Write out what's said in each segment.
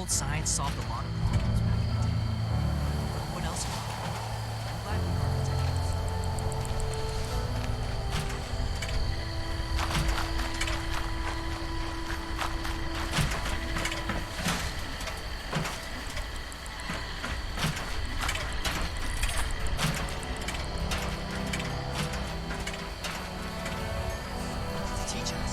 old science solved a lot of problems back in the day. What else can we do? I'm glad we architected this. To teach us.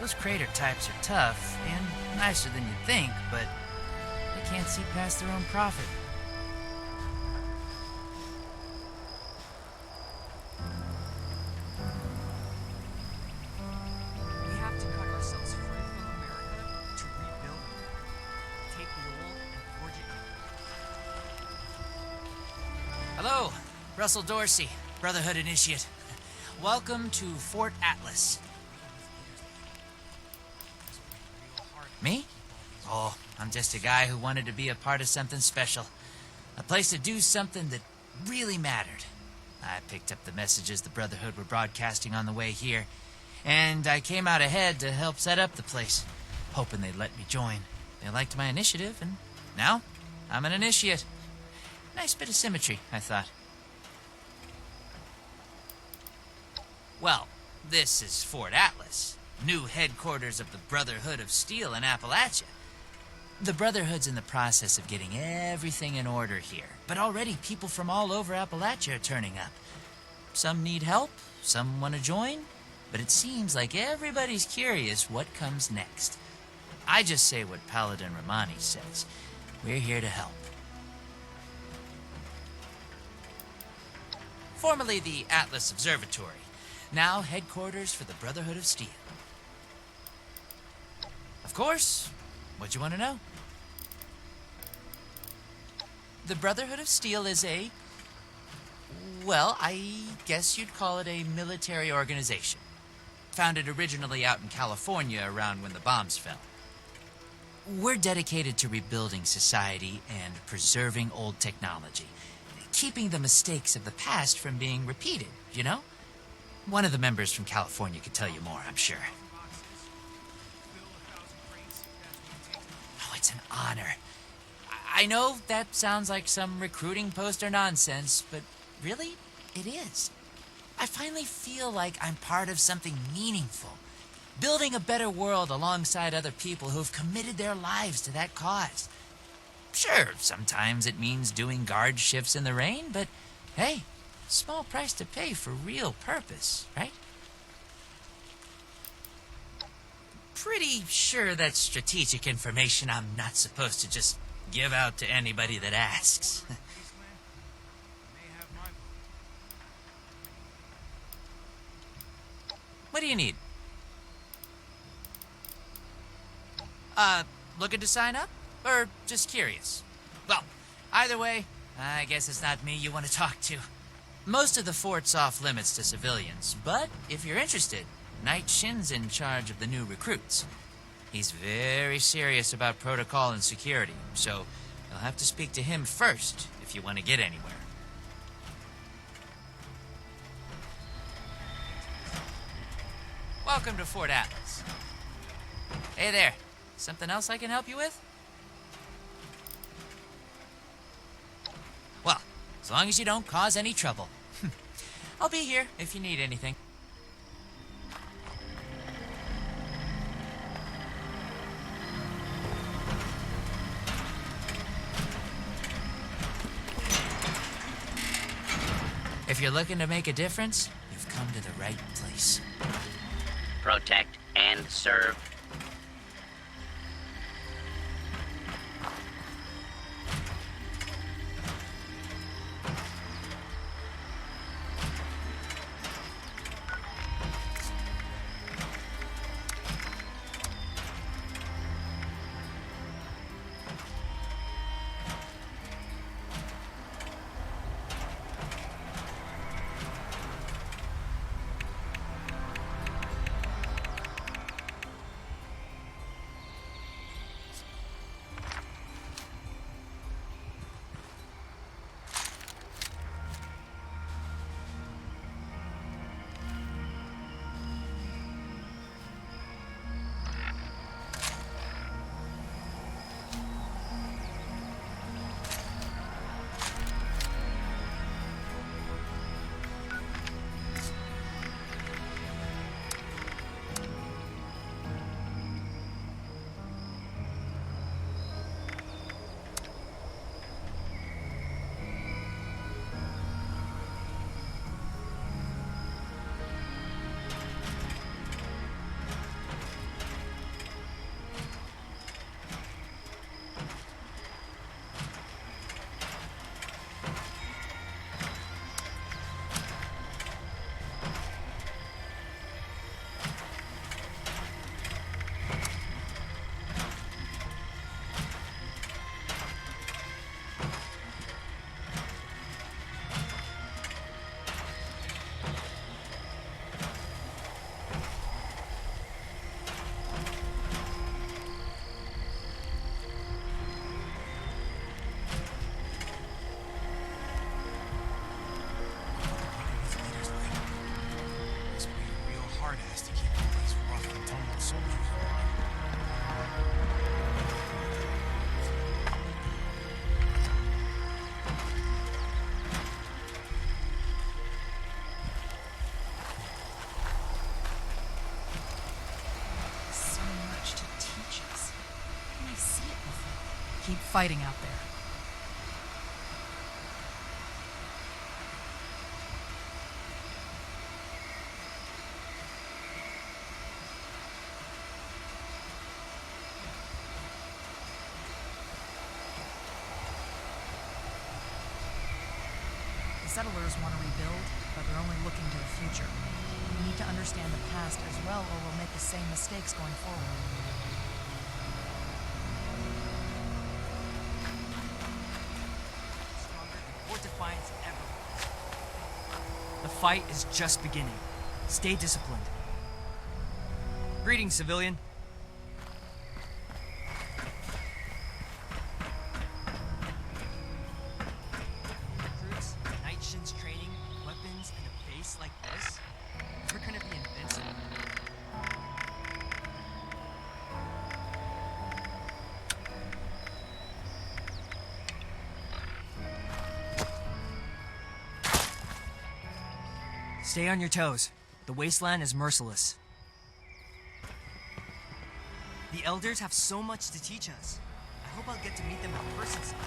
Those crater types are tough and nicer than you'd think, but they can't see past their own profit. We have to cut ourselves free from America to rebuild America. Take the old and forge it new. Hello, Russell Dorsey, Brotherhood Initiate. Welcome to Fort Atlas. Me? Oh, I'm just a guy who wanted to be a part of something special. A place to do something that really mattered. I picked up the messages the Brotherhood were broadcasting on the way here, and I came out ahead to help set up the place, hoping they'd let me join. They liked my initiative, and now I'm an initiate. Nice bit of symmetry, I thought. Well, this is Fort Atlas. New headquarters of the Brotherhood of Steel in Appalachia. The Brotherhood's in the process of getting everything in order here, but already people from all over Appalachia are turning up. Some need help, some want to join, but it seems like everybody's curious what comes next. I just say what Paladin Romani says. We're here to help. Formerly the Atlas Observatory, now headquarters for the Brotherhood of Steel. Of course, what you want to know? The Brotherhood of Steel is well, I guess you'd call it a military organization. Founded originally out in California around when the bombs fell. We're dedicated to rebuilding society and preserving old technology, keeping the mistakes of the past from being repeated, you know? One of the members from California could tell you more, I'm sure. It's an honor. I know that sounds like some recruiting poster nonsense, but really, it is. I finally feel like I'm part of something meaningful, building a better world alongside other people who've committed their lives to that cause. Sure, sometimes it means doing guard shifts in the rain, but hey, small price to pay for real purpose, right? Pretty sure that's strategic information I'm not supposed to just give out to anybody that asks. What do you need? Looking to sign up? Or just curious? Well, either way, I guess it's not me you want to talk to. Most of the fort's off limits to civilians, but if you're interested, Knight Shin's in charge of the new recruits. He's very serious about protocol and security, so you'll have to speak to him first if you want to get anywhere. Welcome to Fort Atlas. Hey there, something else I can help you with? Well, as long as you don't cause any trouble. I'll be here if you need anything. If you're looking to make a difference, you've come to the right place. Protect and serve. fighting out there. The settlers want to rebuild, but they're only looking to the future. We need to understand the past as well, or we'll make the same mistakes going forward. Stronger than Fort Defiance ever was. The fight is just beginning. Stay disciplined. Greetings, civilian. Recruits, night shifts, training, weapons, and a base like this. We're gonna be invincible. Stay on your toes. The wasteland is merciless. The elders have so much to teach us. I hope I'll get to meet them in person someday.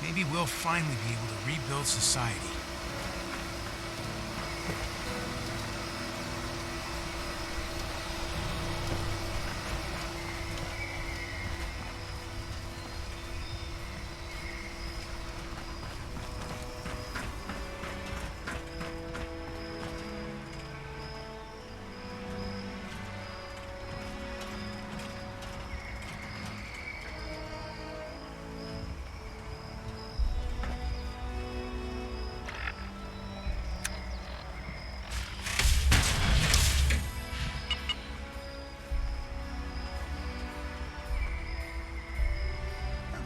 Maybe we'll finally be able to rebuild society.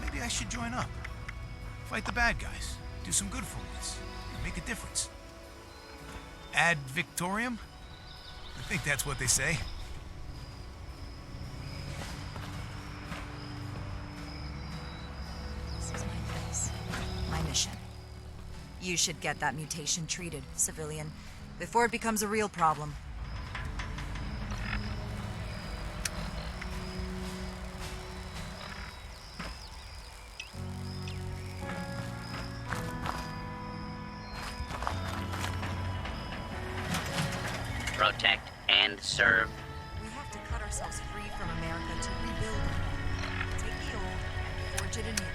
Maybe I should join up. Fight the bad guys. Do some good for once. Make a difference. Ad Victorium? I think that's what they say. This is my place. My mission. You should get that mutation treated, civilian, before it becomes a real problem. Protect and serve. We have to cut ourselves free from America to rebuild it. Take the old and forge it anew.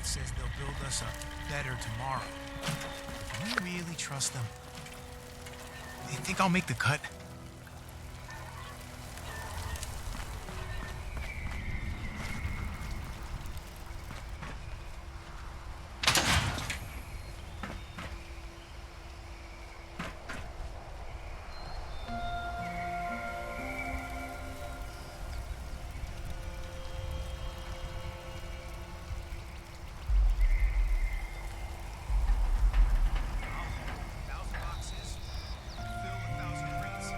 Says they'll build us a better tomorrow. Can we really trust them? You think I'll make the cut? Fill 1,000 crates.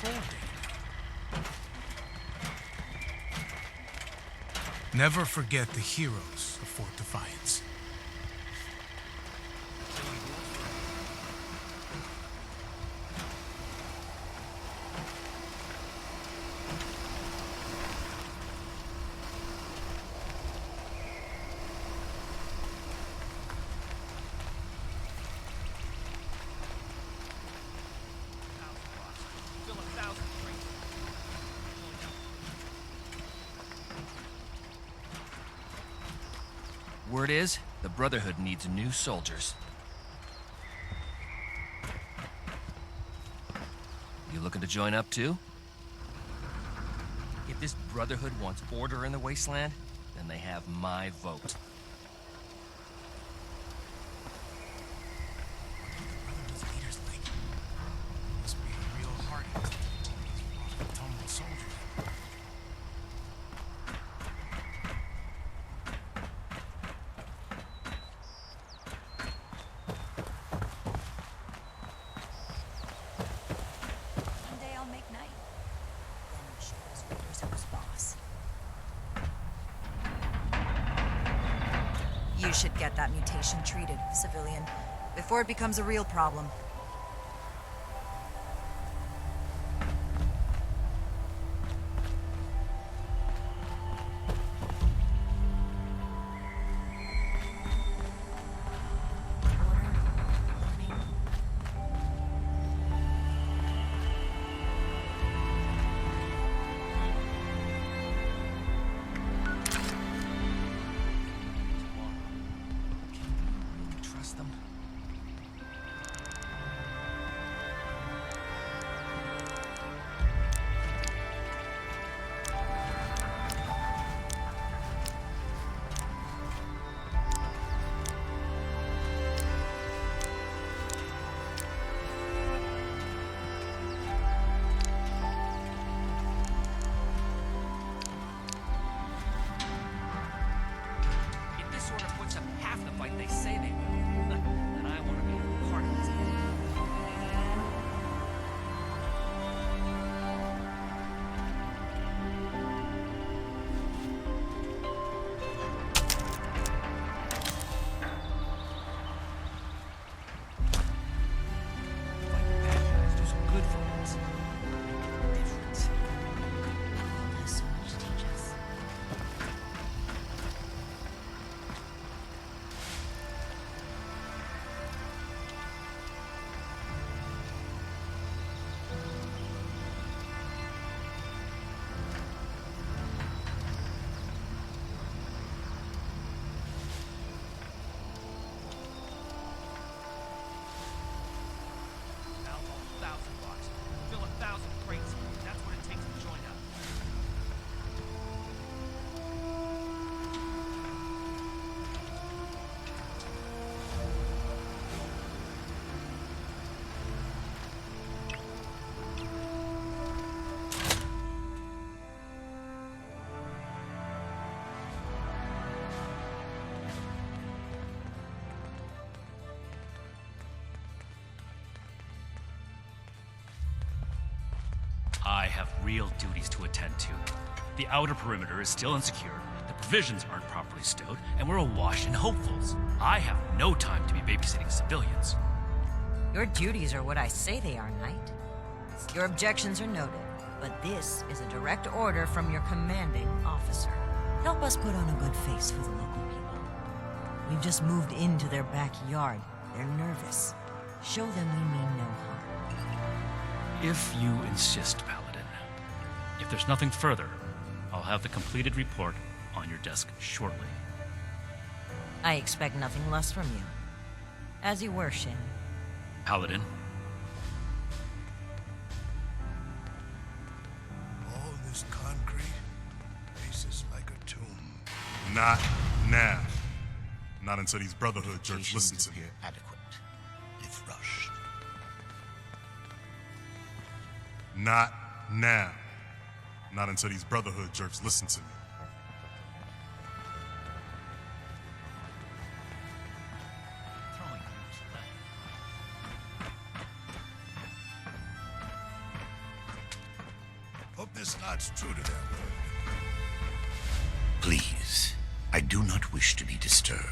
patrol day. Never forget the heroes of Fort Defiance. Word is, the Brotherhood needs new soldiers. You looking to join up too? If this Brotherhood wants order in the wasteland, then they have my vote. Brotherhood's leaders like must be real hard to all these rough and tumble soldiers. One day I'll make night. Then I'll show those raiders who's boss. You should get that mutation treated, civilian, before it becomes a real problem. Trust them? If this order puts up half the fight they say they will, then I want to be a part of this. Fight the bad guys, do some good for once. Make a difference. There's so much to teach us. $1,000. Fill 1,000 crates. That's what it takes to join up. I have real duties to attend to. The outer perimeter is still insecure, the provisions aren't properly stowed, and we're awash in hopefuls. I have no time to be babysitting civilians. Your duties are what I say they are, Knight. Your objections are noted, but this is a direct order from your commanding officer. Help us put on a good face for the local people. We've just moved into their backyard. They're nervous. Show them we mean no harm. If you insist, Paladin. If there's nothing further, I'll have the completed report on your desk shortly. I expect nothing less from you. As you were, Shin. Paladin, All this concrete faces like a tomb. Not now. Not until these Brotherhood jerks listen to me. Adequate, if rushed. Not now. Not until these Brotherhood jerks listen to me. Throwing groups left. Hope this lot's true to their word. Please, I do not wish to be disturbed.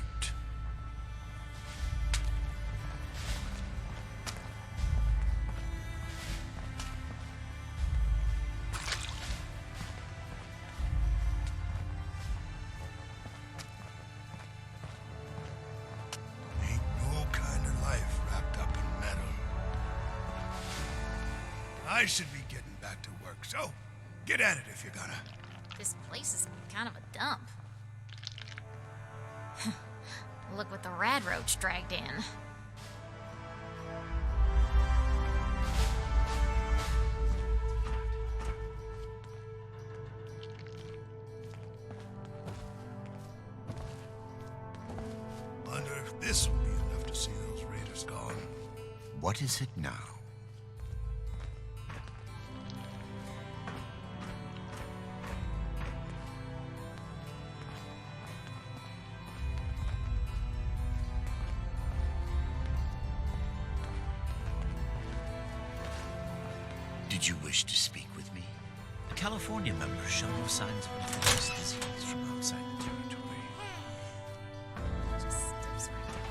Ain't no kind of life wrapped up in metal. I should be getting back to work, so get at it if you gotta. This place is kind of a dump. Look what the rad roach dragged in. Wonder if this will be enough to see those raiders gone. What is it now? Did you wish to speak with me? The California members show no signs of infectious disease from outside the territory. Just steps right there.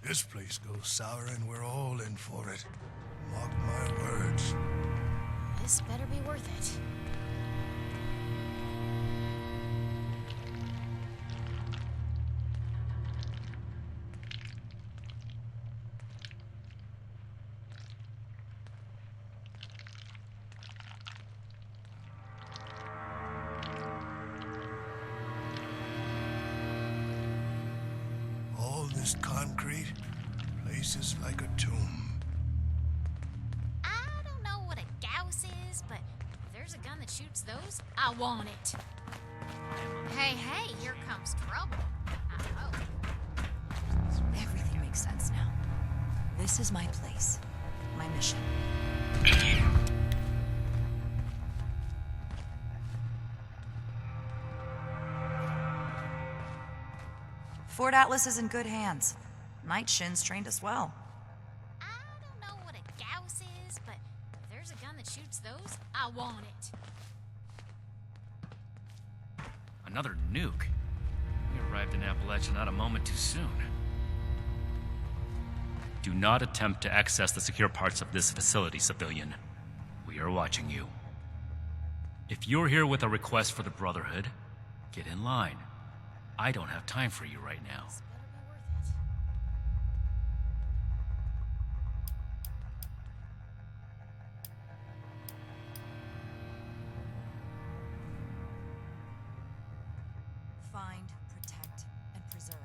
This place goes sour and we're all in for it. Mark my words. This better be worth it. All this concrete, place is like a tomb. I don't know what a Gauss is, but if there's a gun that shoots those, I want it. Hey, hey, here comes trouble. I hope. Everything makes sense now. This is my place. My mission. Fort Atlas is in good hands. Night Shin's trained us well. I don't know what a Gauss is, but if there's a gun that shoots those, I want it. Another nuke? We arrived in Appalachia not a moment too soon. Do not attempt to access the secure parts of this facility, civilian. We are watching you. If you're here with a request for the Brotherhood, get in line. I don't have time for you right now. This better be worth it. Find, protect, and preserve.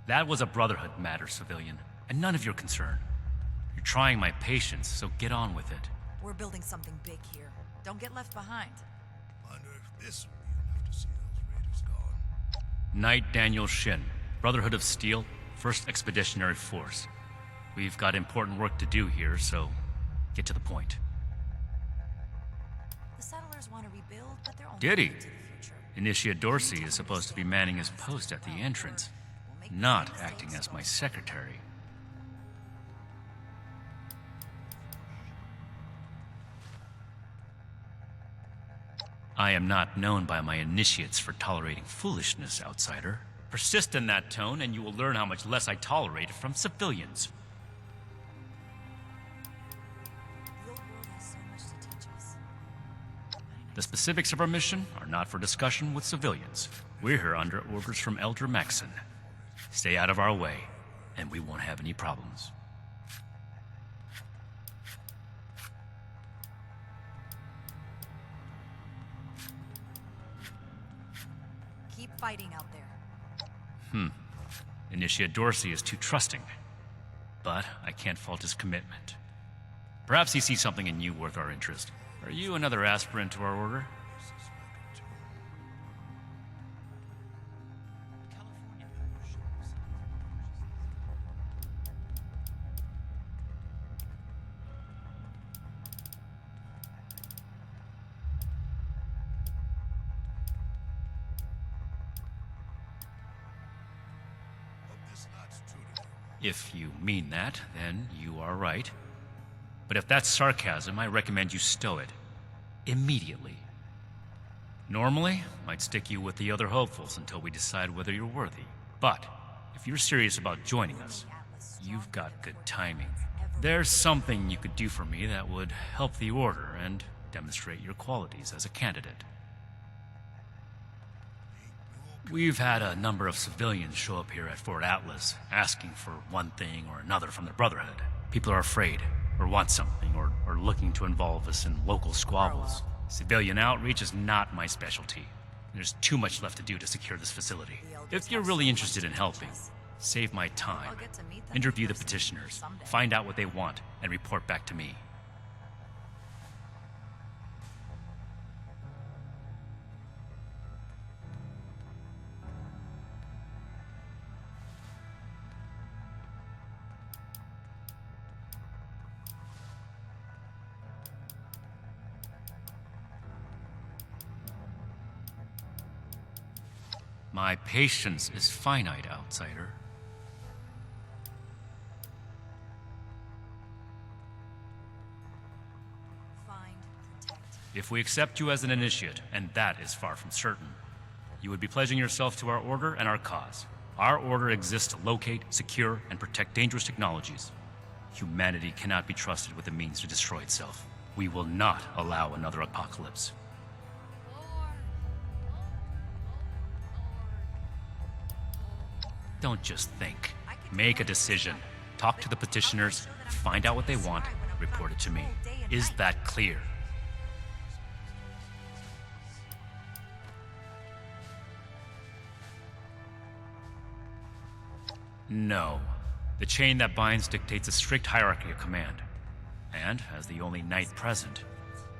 That was a Brotherhood matter, civilian, and none of your concern. You're trying my patience, so get on with it. We're building something big here. Don't get left behind. Wonder if this will be enough to see those raiders gone. Knight Daniel Shin, Brotherhood of Steel, 1st Expeditionary Force. We've got important work to do here, so get to the point. The settlers want to rebuild, but they're only Did he? looking to the future. Initiate Dorsey is supposed to be manning his post at the entrance, not acting as my secretary. I am not known by my initiates for tolerating foolishness, outsider. Persist in that tone, and you will learn how much less I tolerate it from civilians. The old world has so much to teach us. The specifics of our mission are not for discussion with civilians. We're here under orders from Elder Maxon. Stay out of our way, and we won't have any problems. Keep fighting out there. Initiate Dorsey is too trusting, but I can't fault his commitment. Perhaps he sees something in you worth our interest. Are you another aspirant to our order? If you mean that, then you are right. But if that's sarcasm, I recommend you stow it. Immediately. Normally, I'd stick you with the other hopefuls until we decide whether you're worthy. But if you're serious about joining us, you've got good timing. There's something you could do for me that would help the Order and demonstrate your qualities as a candidate. We've had a number of civilians show up here at Fort Atlas, asking for one thing or another from the Brotherhood. People are afraid, or want something, or looking to involve us in local squabbles. Civilian outreach is not my specialty. There's too much left to do to secure this facility. If you're really interested in helping, save my time. Interview the petitioners, find out what they want, and report back to me. My patience is finite, outsider. If we accept you as an initiate, and that is far from certain, you would be pledging yourself to our Order and our cause. Our Order exists to locate, secure, and protect dangerous technologies. Humanity cannot be trusted with the means to destroy itself. We will not allow another apocalypse. Don't just think. Make a decision. Talk to the petitioners, find out what they want, report it to me. Is that clear? No. The chain that binds dictates a strict hierarchy of command. And, as the only knight present,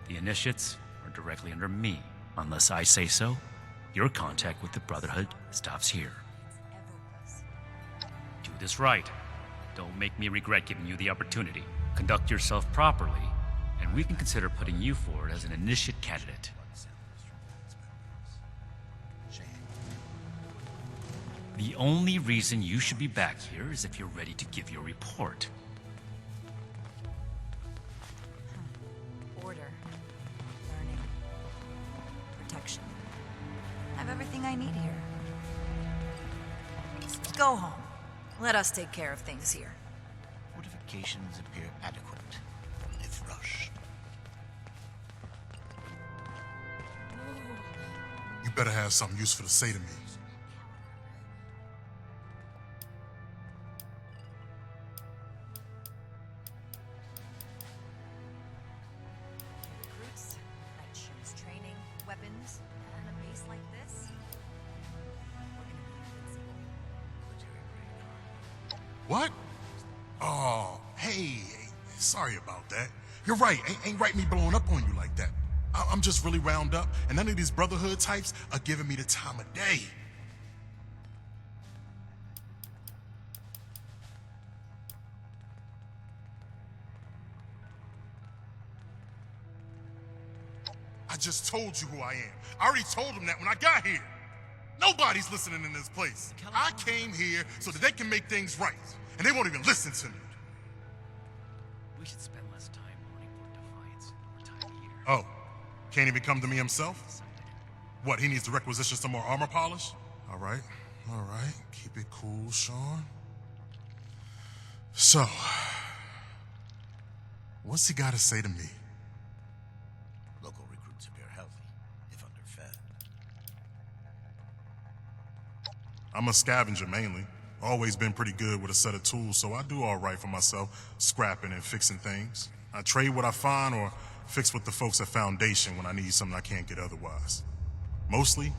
the initiates are directly under me. Unless I say so, your contact with the Brotherhood stops here. Do this right. Don't make me regret giving you the opportunity. Conduct yourself properly, and we can consider putting you forward as an initiate candidate. The only reason you should be back here is if you're ready to give your report. Order. Learning. Protection. I have everything I need here. Go home. Let us take care of things here. Fortifications appear adequate, if rushed. You better have something useful to say to me. Recruits, night shifts training, weapons, and a base like this. What? Oh, hey, sorry about that. You're right, ain't right me blowing up on you like that. I'm just really wound up, and none of these Brotherhood types are giving me the time of day. I just told you who I am. I already told them that when I got here. Nobody's listening in this place. I came here so that they can make things right, and they won't even listen to me. We should spend less time mourning for Defiance, more time here. Oh, can't even come to me himself? What, he needs to requisition some more armor polish? All right, keep it cool, Sean. So, what's he got to say to me? Local recruits appear healthy, if underfed. I'm a scavenger mainly. Always been pretty good with a set of tools, so I do all right for myself, scrapping and fixing things. I trade what I find or fix with the folks at Foundation when I need something I can't get otherwise. Mostly,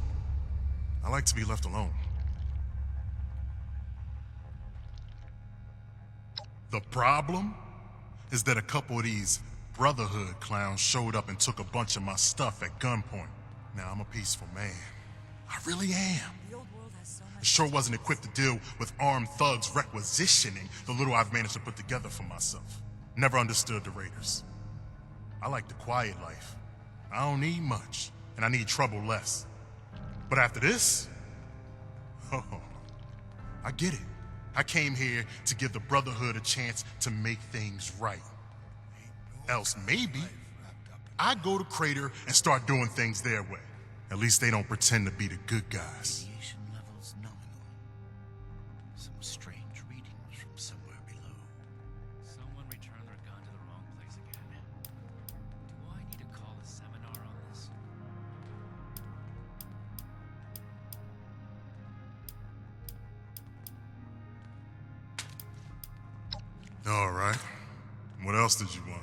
I like to be left alone. The problem is that a couple of these Brotherhood clowns showed up and took a bunch of my stuff at gunpoint. Now I'm a peaceful man. I really am. I sure wasn't equipped to deal with armed thugs requisitioning the little I've managed to put together for myself. Never understood the Raiders. I like the quiet life. I don't need much, and I need trouble less. But after this, oh, I get it. I came here to give the Brotherhood a chance to make things right. Else maybe I go to Crater and start doing things their way. At least they don't pretend to be the good guys. Radiation levels nominal. Some strange readings from somewhere below. Someone returned their gun to the wrong place again. Do I need to call a seminar on this? All right. What else did you want?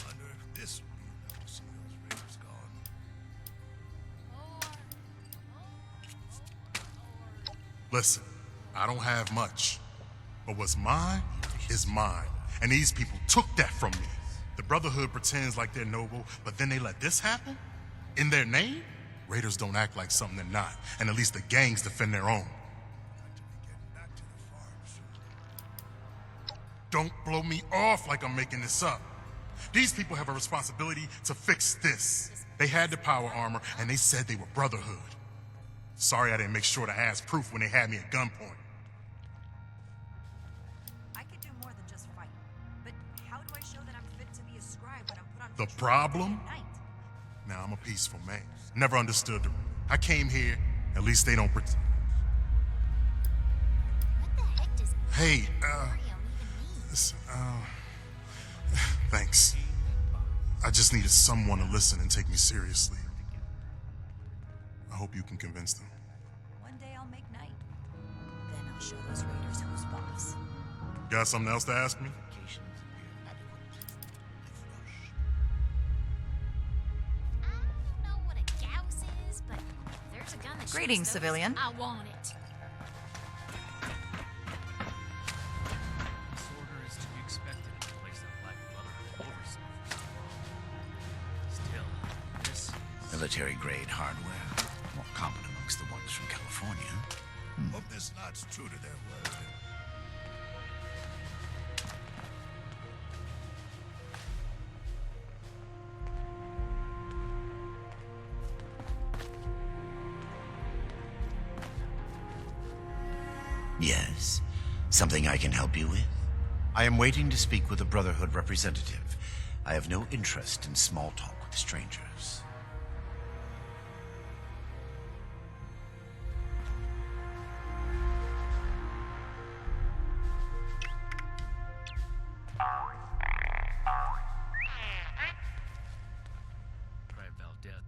Wonder if this will be enough to see those raiders gone. Listen, I don't have much. But what's mine is mine. And these people took that from me. The Brotherhood pretends like they're noble, but then they let this happen? In their name? Raiders don't act like something they're not. And at least the gangs defend their own. Don't blow me off like I'm making this up. These people have a responsibility to fix this. They had the power armor, and they said they were Brotherhood. Sorry I didn't make sure to ask proof when they had me at gunpoint. I could do more than just fight. But how do I show that I'm fit to be a scribe when I'm put on The patrol problem? at night? Now, I'm a peaceful man. Never understood the... I came here, at least they don't pretend. What the heck does Hey, Mario even mean? listen, thanks. I just needed someone to listen and take me seriously. I hope you can convince them. One day I'll make night. Then I'll show those raiders who's boss. Got something else to ask me? Appear adequate, if rushed. I don't know what a Gauss is, but if there's a gun that shoots Greetings, those, civilian. I want it. This order is to be expected in a place that Black Brotherhood oversight. Still, this is... Military-grade hardware. More common amongst the ones from California. Hope this lot's true to their word. Yes? Something I can help you with? I am waiting to speak with a Brotherhood representative. I have no interest in small talk with strangers. Right, Valdez.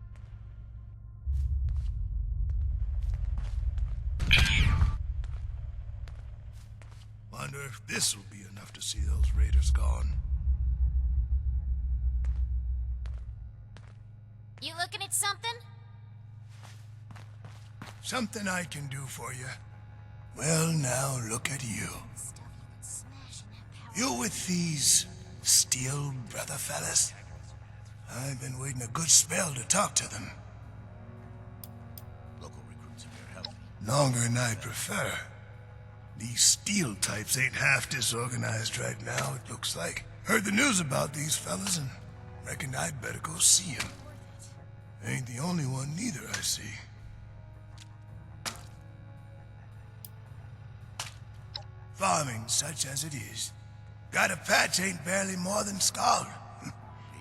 Wonder if this will be enough to see those raiders gone. You looking at something? Something I can do for you. Well, now look at you. Stuff you can smash in that power. You with these steel brother fellas? I've been waiting a good spell to talk to them. Local recruits appear healthy. Longer than I'd prefer. These steel types ain't half disorganized right now, it looks like. Heard the news about these fellas and reckoned I'd better go see 'em. Ain't the only one neither, I see. Farming such as it is. Got a patch ain't barely more than scald.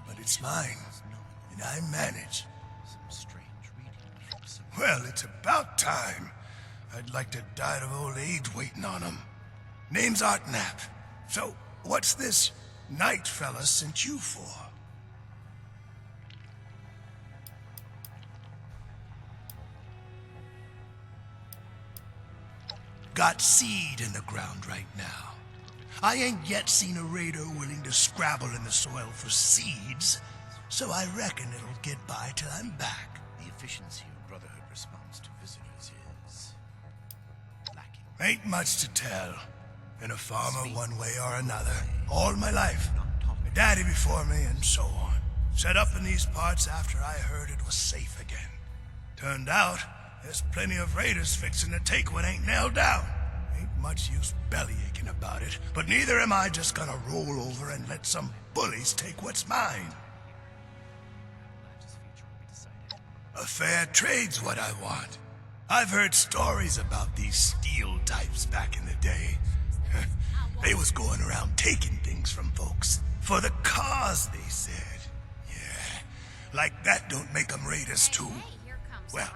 But it's mine, and I manage. Some strange readings from somewhere. Well, it's about time. I'd like to die of old age waiting on 'em. Name's Art Knapp. So, what's this night fella sent you for? Got seed in the ground right now. I ain't yet seen a raider willing to scrabble in the soil for seeds, so I reckon it'll get by till I'm back. The efficiency of Brotherhood response to visitors is lacking. Ain't much to tell. Been a farmer one way or another, all my life. My daddy before me, and so on. Set up in these parts after I heard it was safe again. Turned out, there's plenty of raiders fixing to take what ain't nailed down. Ain't much use bellyaching about it, but neither am I just gonna roll over and let some bullies take what's mine. A fair trade's what I want. I've heard stories about these steel types back in the day. They was going around taking things from folks. For the cause, they said. Yeah, like that don't make them raiders too. Well,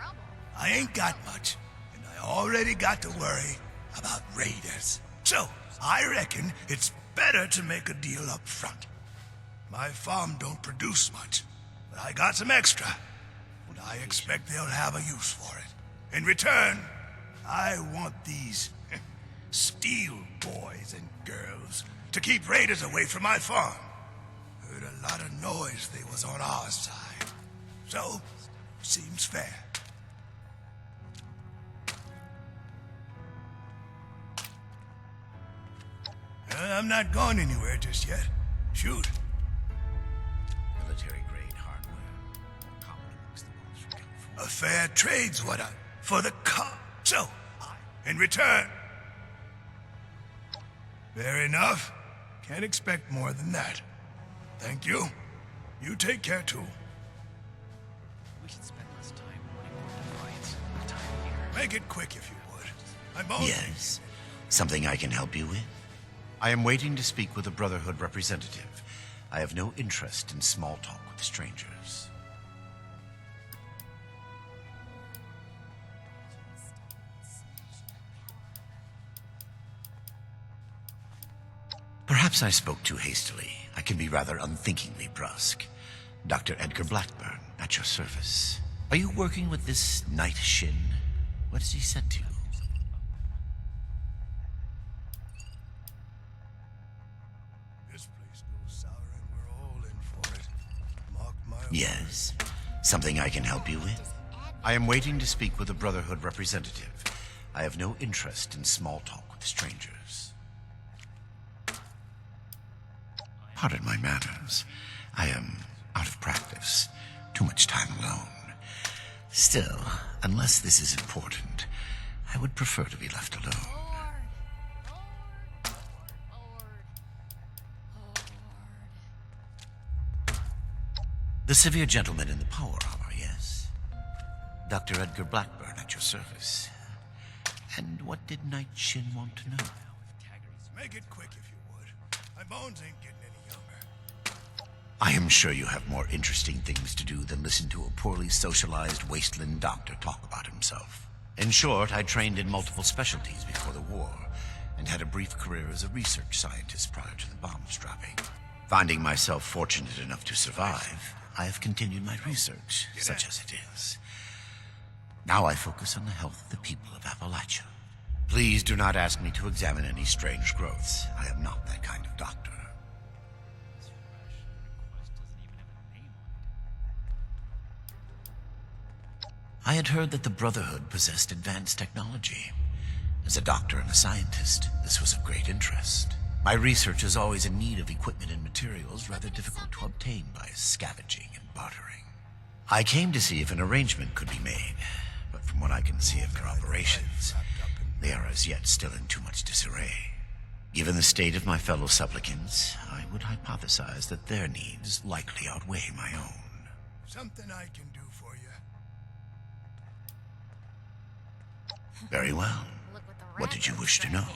I ain't got much, and I already got to worry about raiders. So, I reckon it's better to make a deal up front. My farm don't produce much, but I got some extra, and I expect they'll have a use for it. In return, I want these steel boys and girls to keep raiders away from my farm. Heard a lot of noise they was on our side. So, seems fair. I'm not going anywhere just yet. Shoot. Military-grade hardware. Common amongst the ones from California. A fair trade's what I... For the So, in return... Fair enough. Can't expect more than that. Thank you. You take care, too. We should spend less time running over fights. More time here. Make it quick if you would. I'm both... Yes? Something I can help you with? I am waiting to speak with a Brotherhood representative. I have no interest in small talk with strangers. Perhaps I spoke too hastily. I can be rather unthinkingly brusque. Dr. Edgar Blackburn, at your service. Are you working with this Night Shin? What has he said to you? This place goes sour and we're all in for it. Mark my Yes? Something I can help you with? I am waiting to speak with a Brotherhood representative. I have no interest in small talk with strangers. Pardon my manners. I am out of practice. Too much time alone. Still, unless this is important, I would prefer to be left alone. The severe gentleman in the power armor, yes? Dr. Edgar Blackburn at your service. And what did Night Shin want to know? Make it quick if you would. My bones ain't getting any younger. I am sure you have more interesting things to do than listen to a poorly socialized wasteland doctor talk about himself. In short, I trained in multiple specialties before the war, and had a brief career as a research scientist prior to the bombs dropping. Finding myself fortunate enough to survive, I have continued my research, such as it is. Now I focus on the health of the people of Appalachia. Please do not ask me to examine any strange growths. I am not that kind of doctor. I had heard that the Brotherhood possessed advanced technology. As a doctor and a scientist, this was of great interest. My research is always in need of equipment and materials rather difficult to obtain by scavenging and bartering. I came to see if an arrangement could be made, but from what I can see of their operations, they are as yet still in too much disarray. Given the state of my fellow supplicants, I would hypothesize that their needs likely outweigh my own. Something I can do for you. Very well. What did you wish to know?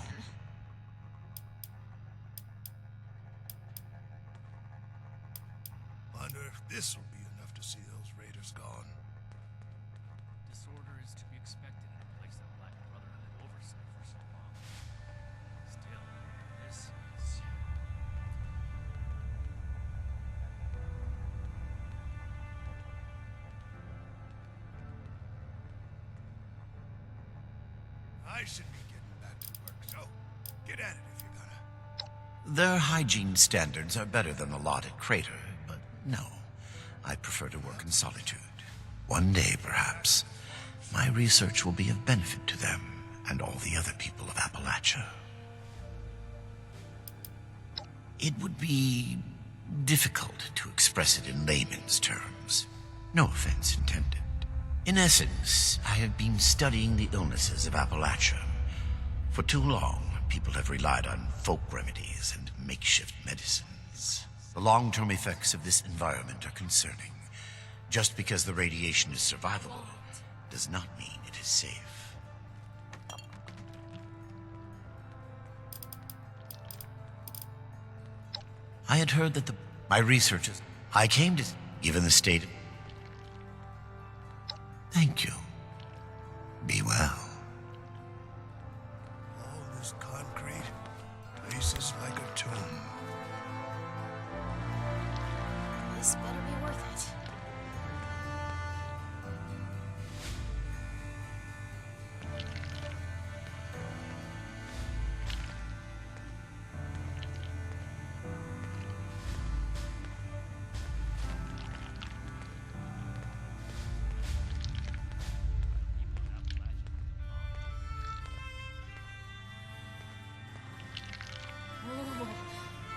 Wonder if this will be enough to see those raiders gone. Disorder is to be expected in a place that lacked Brotherhood oversight for so long. Still, this is... I should be getting back to work, so get at it if you're gonna. Their hygiene standards are better than the lot at Crater, but no. I prefer to work in solitude. One day, perhaps, my research will be of benefit to them and all the other people of Appalachia. It would be difficult to express it in layman's terms. No offense intended. In essence, I have been studying the illnesses of Appalachia. For too long, people have relied on folk remedies and makeshift medicines. The long-term effects of this environment are concerning. Just because the radiation is survivable does not mean it is safe. I had heard that my researchers... I came to... Given the state... Thank you. Be well. All this concrete, places like a tomb. This better be worth it.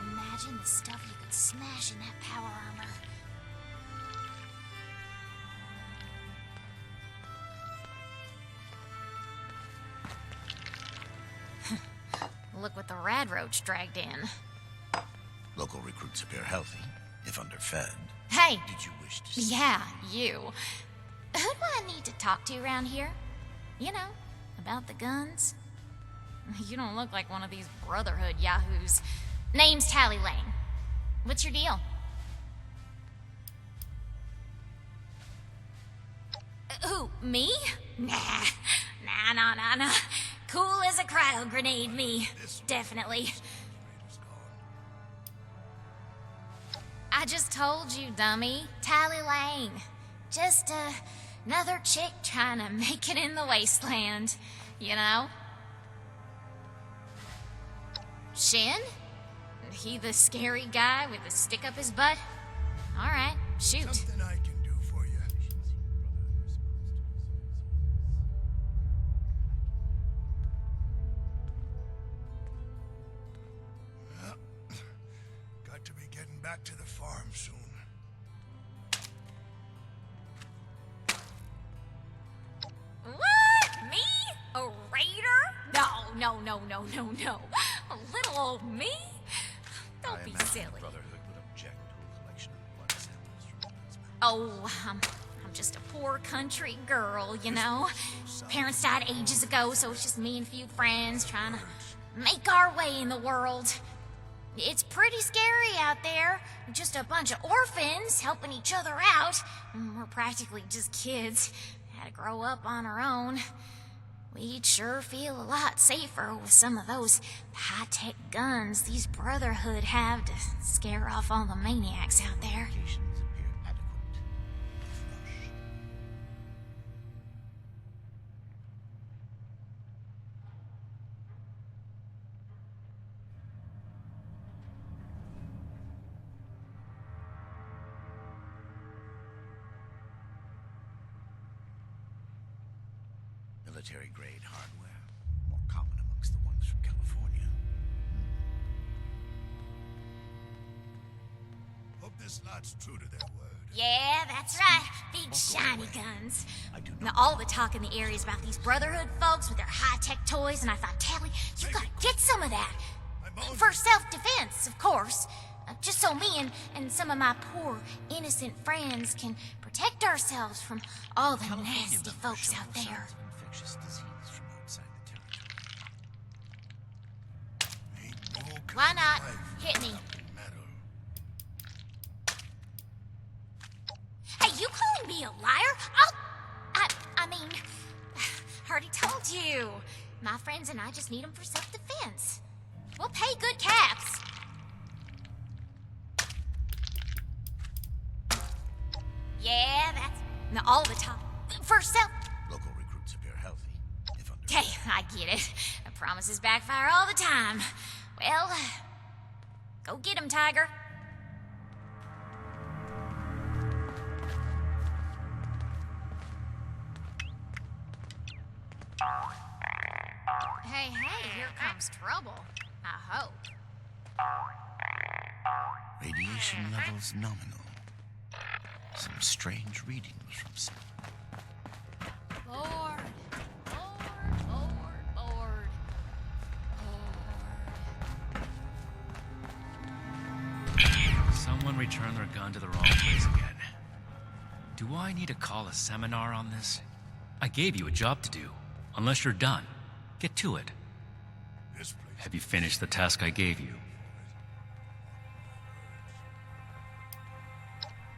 Imagine the stuff you could smash in that power armor. Look what the rad roach dragged in. Local recruits appear healthy, if underfed. Hey! Did you wish to... Yeah, you. Who do I need to talk to around here? You know, about the guns? You don't look like one of these Brotherhood yahoos. Name's Tally Lane. What's your deal? Who, me? Nah. Nah. Cool as a cryo grenade, me. Definitely. I just told you, dummy. Tally Lane. Just another chick trying to make it in the wasteland, you know? Shin? He the scary guy with the stick up his butt? Alright, shoot. Something I can do for you. Well, got to be getting back to the farm soon. What? Me? A raider? No. A little old me? Don't be silly. The Brotherhood would object to a collection of blood samples from those men. Oh, I'm just a poor country girl, you know? Parents died ages ago, so it's just me and a few friends trying to make our way in the world. It's pretty scary out there. Just a bunch of orphans helping each other out. We're practically just kids. Had to grow up on our own. We'd sure feel a lot safer with some of those high-tech guns these Brotherhood have to scare off all the maniacs out there. Indications appear adequate, if rushed. Military-grade hardware, more common amongst the ones from California. Hope this lot's true to their word. Yeah, that's right. Big shiny guns. Now, all the talk in the area is about these Brotherhood folks with their high-tech toys, and I thought, Tally, you gotta get some of that. For self-defense, of course. Just so me and some of my poor, innocent friends can protect ourselves from all the nasty folks out there. Infectious disease from outside the territory. Why not? Hit me. Hey, you calling me a liar? I mean, already told you. My friends and I just need them for self-defense. We'll pay good caps. Yeah, that's... Now, all the time. For self... Local recruits appear healthy, if under... Okay, I get it. The promises backfire all the time. Well, go get him, Tiger. Hey, here comes trouble. I hope. Radiation levels nominal. Some strange readings from some... Board. Someone returned their gun to the wrong place again. Do I need to call a seminar on this? I gave you a job to do. Unless you're done, get to it. Have you finished the task I gave you?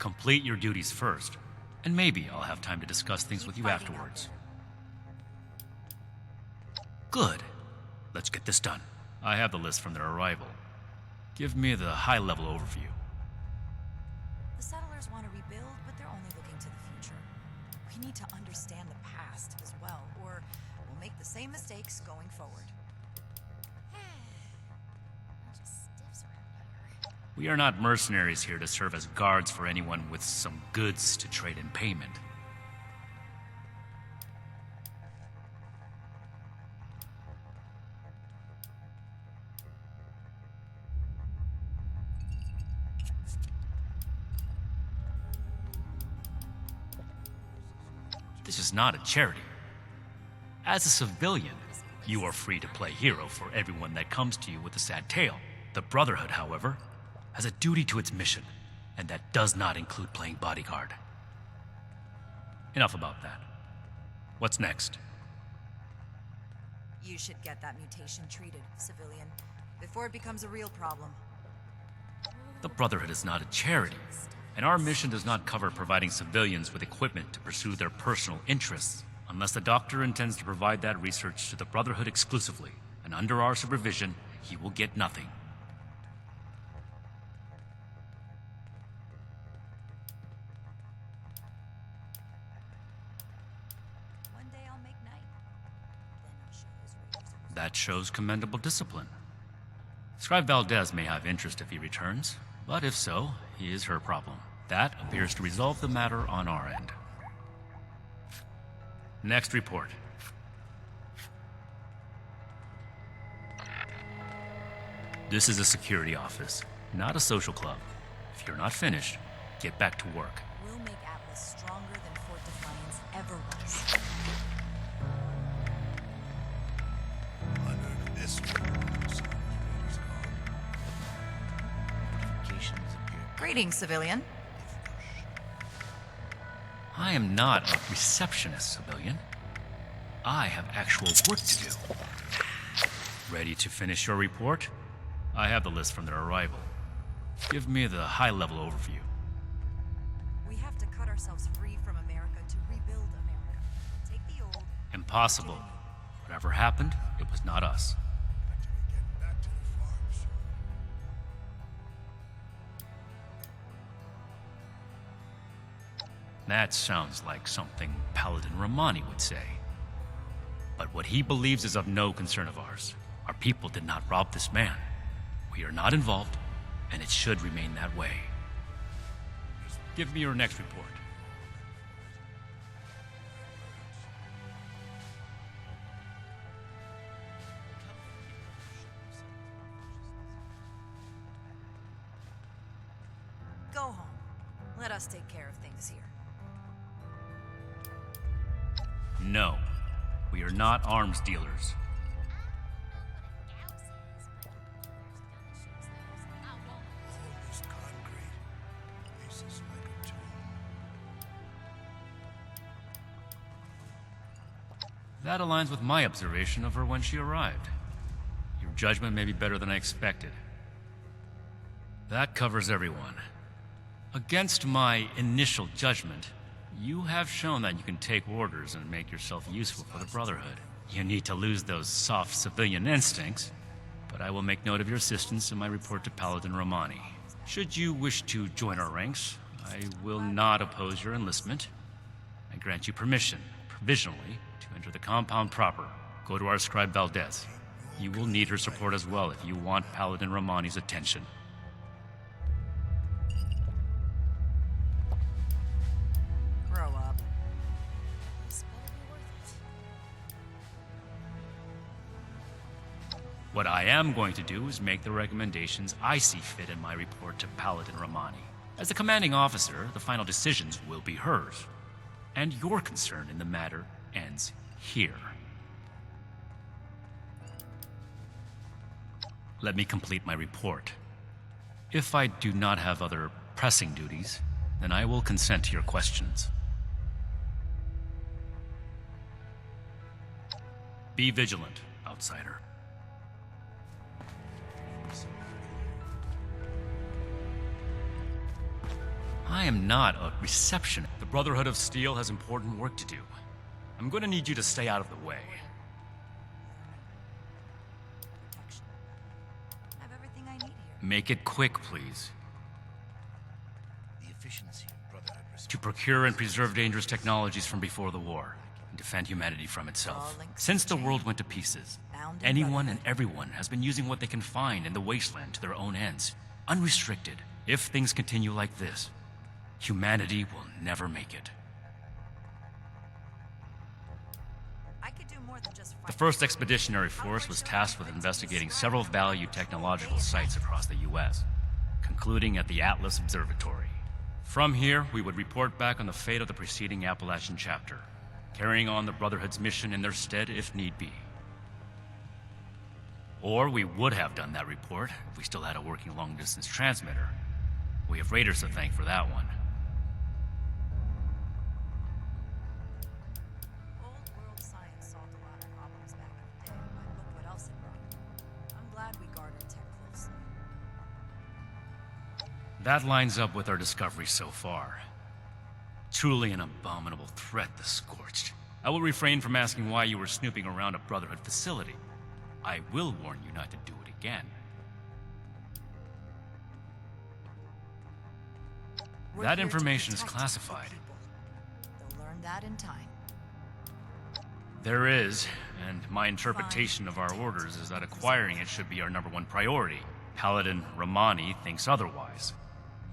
Complete your duties first, and maybe I'll have time to discuss things with you afterwards. Good. Let's get this done. I have the list from their arrival. Give me the high-level overview. The settlers want to rebuild, but they're only looking to the future. We need to understand the past as well, or we'll make the same mistakes going forward. We are not mercenaries here to serve as guards for anyone with some goods to trade in payment. This is not a charity. As a civilian, you are free to play hero for everyone that comes to you with a sad tale. The Brotherhood, however, has a duty to its mission, and that does not include playing bodyguard. Enough about that. What's next? You should get that mutation treated, civilian, before it becomes a real problem. The Brotherhood is not a charity, and our mission does not cover providing civilians with equipment to pursue their personal interests, unless the doctor intends to provide that research to the Brotherhood exclusively, and under our supervision, he will get nothing. That shows commendable discipline. Scribe Valdez may have interest if he returns, but if so, he is her problem. That appears to resolve the matter on our end. Next report. This is a security office, not a social club. If you're not finished, get back to work. We'll make Atlas stronger than Fort Defiance ever was. Greetings, civilian. I am not a receptionist, civilian. I have actual work to do. Ready to finish your report? I have the list from their arrival. Give me the high-level overview. We have to cut ourselves free from America to rebuild America. Take the old... Impossible. Whatever happened, it was not us. That sounds like something Paladin Romani would say. But what he believes is of no concern of ours. Our people did not rob this man. We are not involved, and it should remain that way. Give me your next report. Go home. Let us take care of things here. No, we are not arms dealers. That aligns with my observation of her when she arrived. Your judgment may be better than I expected. That covers everyone. Against my initial judgment, you have shown that you can take orders and make yourself useful for the Brotherhood. You need to lose those soft civilian instincts, but I will make note of your assistance in my report to Paladin Romani. Should you wish to join our ranks, I will not oppose your enlistment. I grant you permission, provisionally, to enter the compound proper. Go to our scribe Valdez. You will need her support as well if you want Paladin Romani's attention. Grow up. What I am going to do is make the recommendations I see fit in my report to Paladin Romani. As the commanding officer, the final decisions will be hers. And your concern in the matter ends here. Let me complete my report. If I do not have other pressing duties, then I will consent to your questions. Be vigilant, outsider. I am not a receptionist. The Brotherhood of Steel has important work to do. I'm going to need you to stay out of the way. I have everything I need here. Make it quick, please. The efficiency of Brotherhood To procure and preserve dangerous technologies from before the war, and defend humanity from itself. Since the world went to pieces, anyone and everyone has been using what they can find in the wasteland to their own ends, unrestricted. If things continue like this, humanity will never make it. I could do more than just fight. The 1st Expeditionary Force was tasked with investigating several valued technological sites across the U.S., concluding at the Atlas Observatory. From here, we would report back on the fate of the preceding Appalachian chapter, carrying on the Brotherhood's mission in their stead if need be. Or we would have done that report if we still had a working long-distance transmitter. We have Raiders to thank for that one. Old world science solved a lot of problems back in the day, but look what else it brought. I'm glad we guarded tech closely. That lines up with our discovery so far. Truly an abominable threat, the Scorched. I will refrain from asking why you were snooping around a Brotherhood facility. I will warn you not to do it again. That information is classified. They'll learn that in time. There is, and my interpretation of our orders is that acquiring it should be our #1 priority. Paladin Romani thinks otherwise.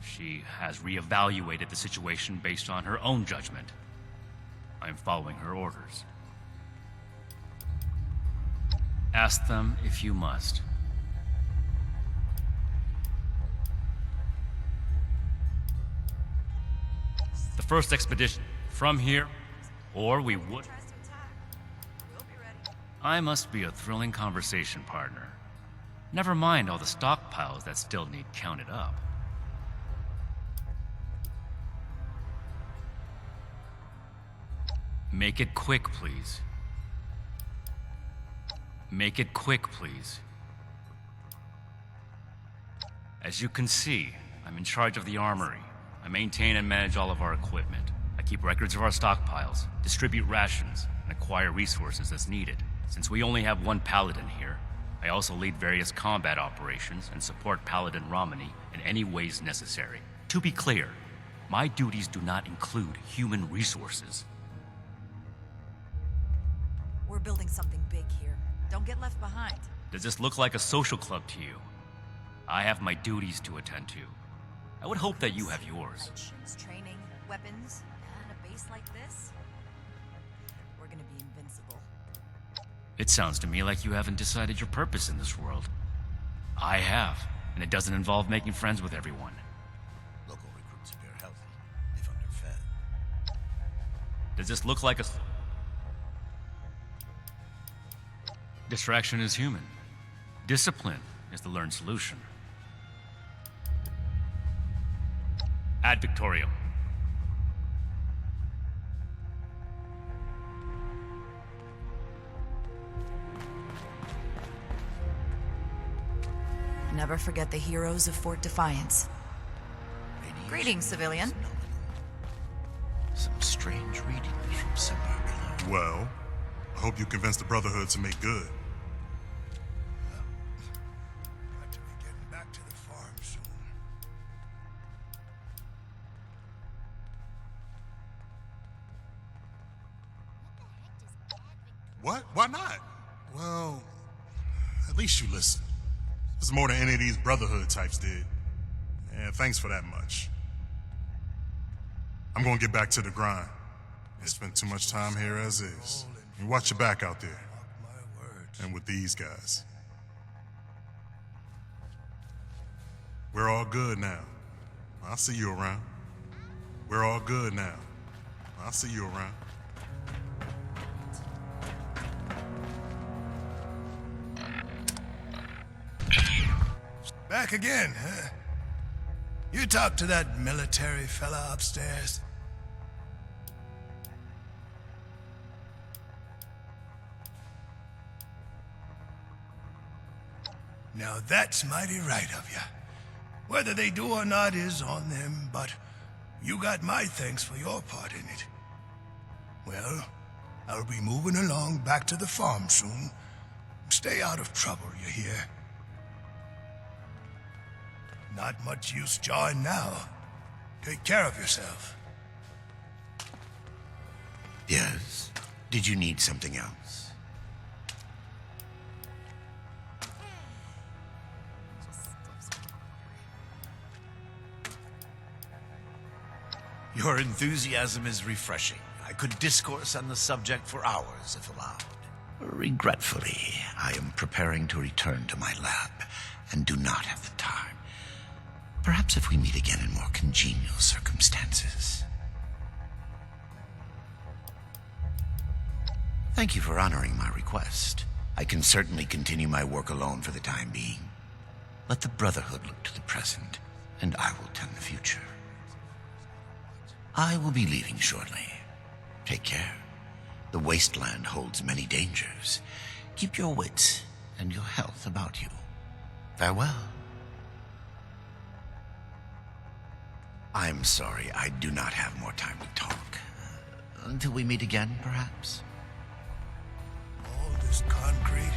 She has reevaluated the situation based on her own judgment. I'm following her orders. Ask them if you must. The 1st expedition from here, or we would. I must be a thrilling conversation partner. Never mind all the stockpiles that still need counted up. Make it quick, please. Make it quick, please. As you can see, I'm in charge of the armory. I maintain and manage all of our equipment. I keep records of our stockpiles, distribute rations, and acquire resources as needed. Since we only have one Paladin here, I also lead various combat operations and support Paladin Romani in any ways necessary. To be clear, my duties do not include human resources. We're building something big here. Don't get left behind. Does this look like a social club to you? I have my duties to attend to. I would hope that you have yours. Training, weapons, and a base like this? We're gonna be invincible. It sounds to me like you haven't decided your purpose in this world. I have, and it doesn't involve making friends with everyone. Local recruits appear healthy, if underfed. Does this look like a... Distraction is human. Discipline is the learned solution. Ad Victoriam. Never forget the heroes of Fort Defiance. Greetings, civilian. Some strange readings from somewhere below. Well, I hope you convince the Brotherhood to make good. Got to be getting back to the farm soon. What? Why not? Well, at least you listen. This is more than any of these Brotherhood types did. And thanks for that much. I'm gonna get back to the grind. I spent too much time here as is. You watch your back out there. And with these guys. We're all good now. I'll see you around. We're all good now. I'll see you around. Back again, huh? You talked to that military fella upstairs? Now that's mighty right of you. Whether they do or not is on them, but You got my thanks for your part in it. Well, I'll be moving along back to the farm soon. Stay out of trouble, you hear? Not much use jawing now. Take care of yourself. Yes? Did you need something else? Your enthusiasm is refreshing. I could discourse on the subject for hours if allowed. Regretfully, I am preparing to return to my lab and do not have the time. Perhaps if we meet again in more congenial circumstances. Thank you for honoring my request. I can certainly continue my work alone for the time being. Let the Brotherhood look to the present, and I will tend the future. I will be leaving shortly. Take care. The wasteland holds many dangers. Keep your wits and your health about you. Farewell. I'm sorry, I do not have more time to talk. Until we meet again, perhaps? All this concrete,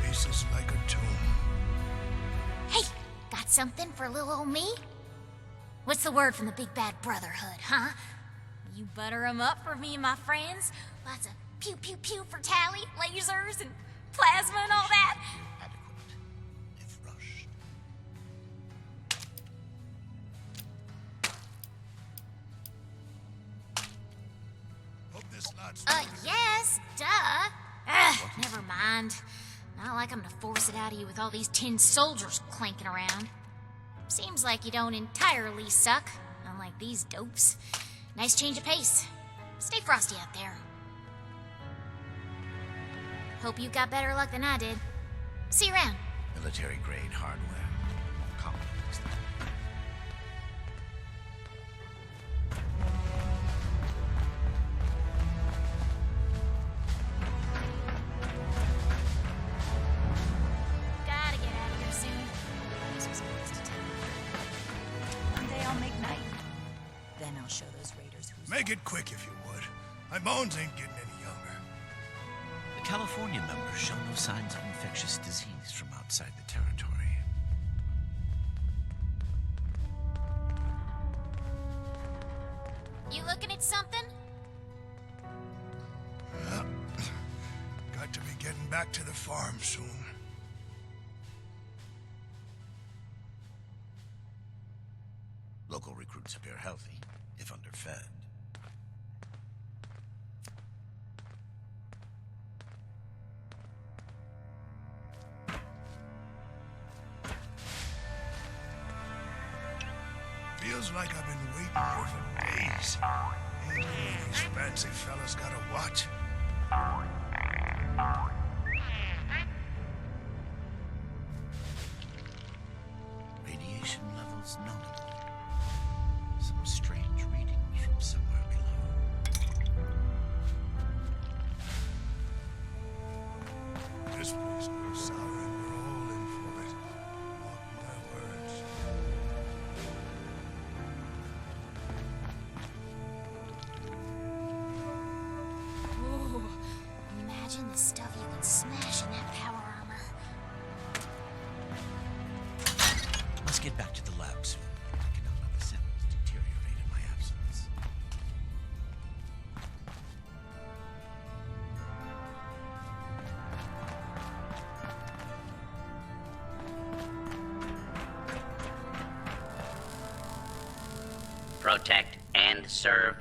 faces like a tomb. Hey, got something for little old me? What's the word from the big bad Brotherhood, huh? You butter 'em up for me and my friends? Lots of pew pew pew for Tally, lasers, and plasma and all that? Adequate, if rushed. Hope this lot's Yes, duh. Never mind. Not like I'm gonna force it out of you with all these tin soldiers clanking around. Seems like you don't entirely suck, unlike these dopes. Nice change of pace. Stay frosty out there. Hope you got better luck than I did. See you around. Military-grade hardware. Complex. Gotta get out of here soon. This was a waste of time. One day I'll make night. Then I'll show those raiders who's... Make it quick if you would. My bones ain't getting any younger. The California members show no signs of infectious disease from outside the territory. You looking at something? Yeah. Got to be getting back to the farm soon. Local recruits appear healthy, if underfed. Feels like I've been waiting here for days. Ain't any of these fancy fellas got a watch? Radiation levels notable. Some strange readings from somewhere below. This place goes sour and we're all in for it. Mark my words. Ooh, imagine the stuff you can smash in that power armor. Must get back to the lab soon. I cannot let the samples deteriorate in my absence. Protect and serve.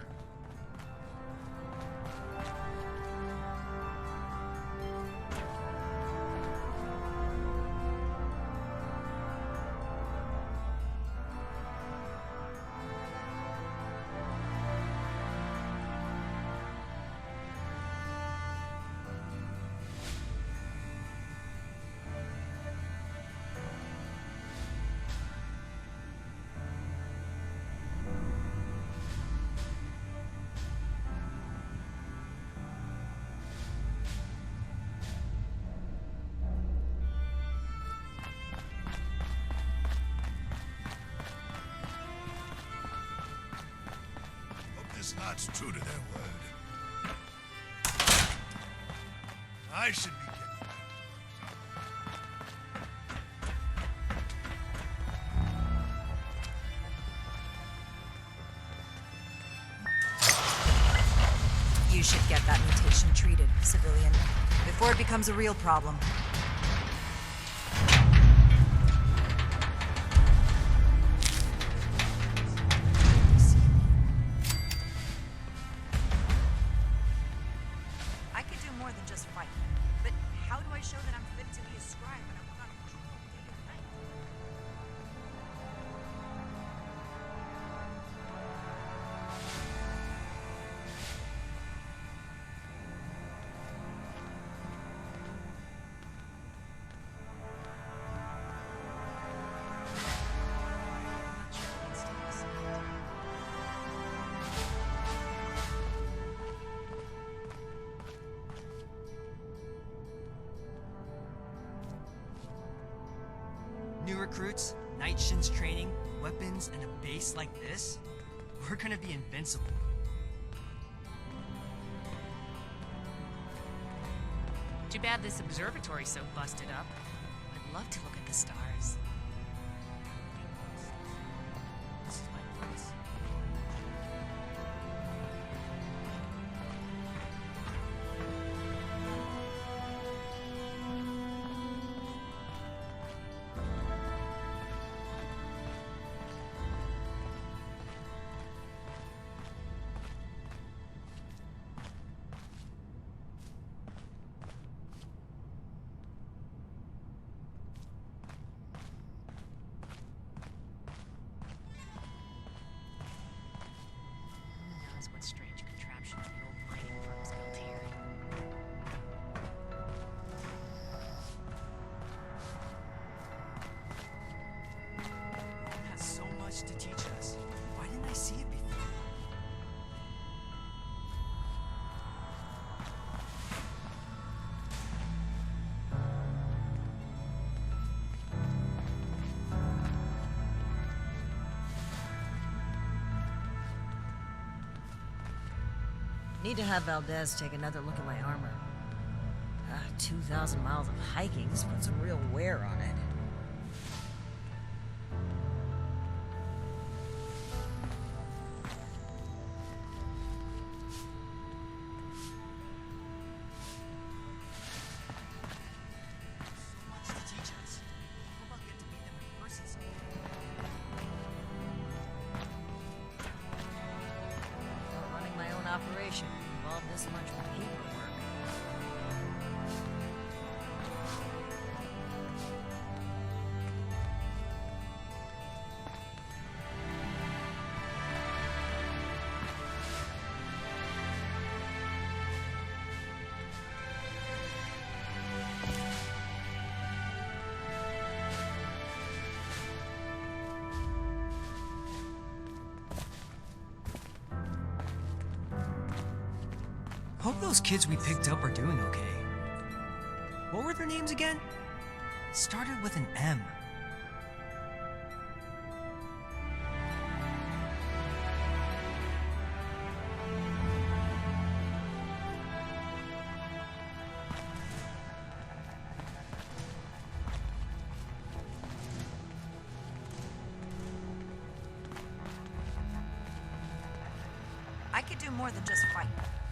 Scots true to their word. I should be getting... You should get that mutation treated, civilian, before it becomes a real problem. I could do more than just fight, but how do I show that I'm fit to be a scribe when I'm put on patrol day and night? New recruits, night shins training, weapons, and a base like this? We're gonna be invincible. Too bad this observatory's so busted up. I'd love to look at the stars. This is my place. Who knows what strange contraptions the old mining firms built here. It has so much to teach us. Why didn't I see it before? Need to have Valdez take another look at my armor. 2,000 miles of hiking's put some real wear on it. So much to teach us. How about get to meet them in person sometime? Well, running my own operation involved this much paperwork. Hope those kids we picked up are doing okay. What were their names again? Started with an M. I could do more than just fight,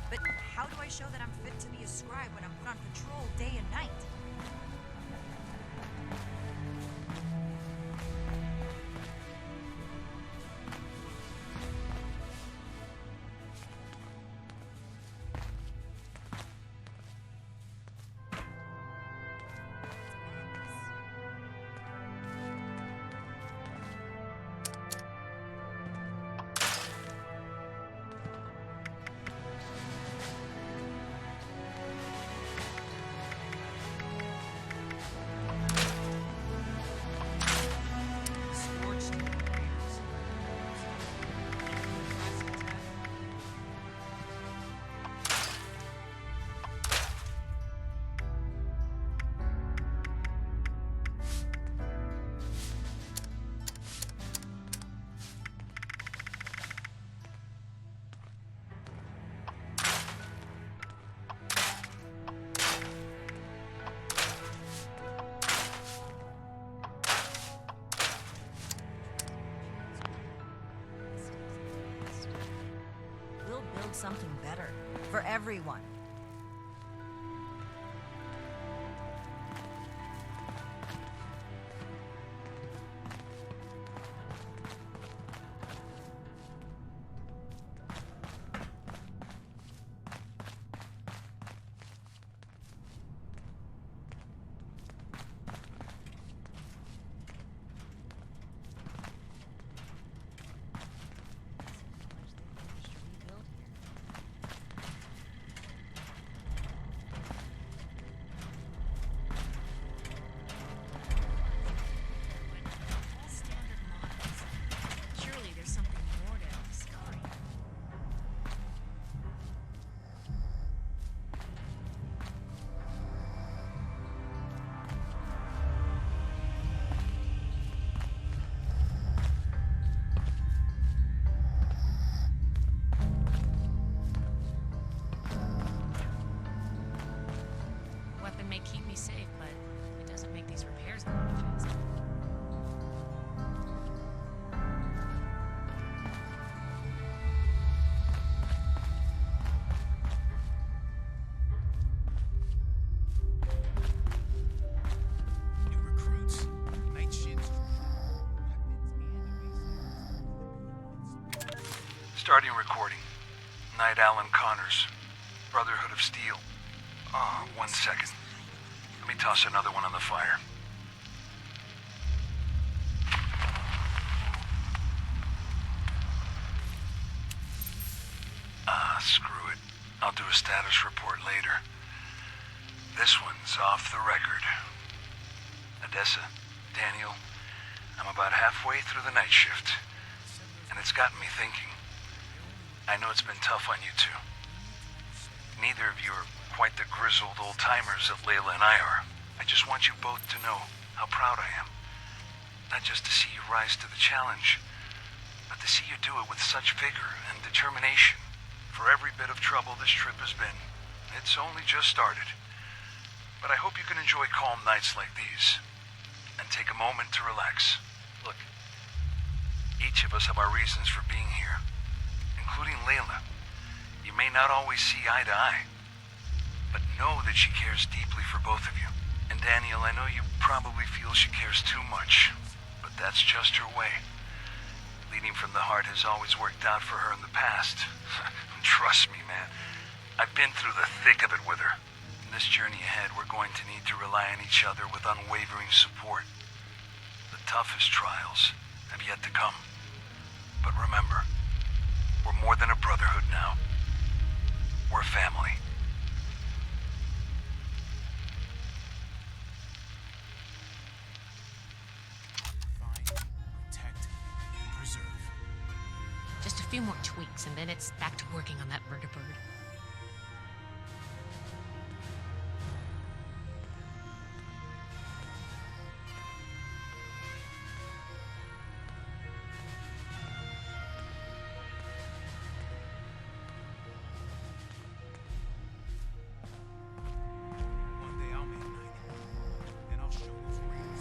but how do I show that I'm fit to be a scribe when I'm put on patrol day and night? build something better for everyone. May keep me safe, but it doesn't make these repairs go any faster. New recruits, night shifts, Starting recording. Knight Alan Connors, Brotherhood of Steel. 1 second. Let me toss another one on the fire. Screw it. I'll do a status report later. This one's off the record. Odessa, Daniel, I'm about halfway through the night shift, and it's gotten me thinking. I know it's been tough on you two. Neither of you are quite the grizzled old-timers that Layla and I are. I just want you both to know how proud I am. Not just to see you rise to the challenge, but to see you do it with such vigor and determination. For every bit of trouble this trip has been, it's only just started. But I hope you can enjoy calm nights like these, and take a moment to relax. Look, each of us have our reasons for being here, including Layla. You may not always see eye to eye, but know that she cares deeply for both of you. And Daniel, I know you probably feel she cares too much, but that's just her way. Leading from the heart has always worked out for her in the past. Trust me, man. I've been through the thick of it with her. In this journey ahead, we're going to need to rely on each other with unwavering support. The toughest trials have yet to come. But remember, we're more than a brotherhood now. We're family. find, protect, and preserve. Just a few more tweaks, and then it's back to working on that murder-bird. One day I'll make 90. Then I'll show those raiders.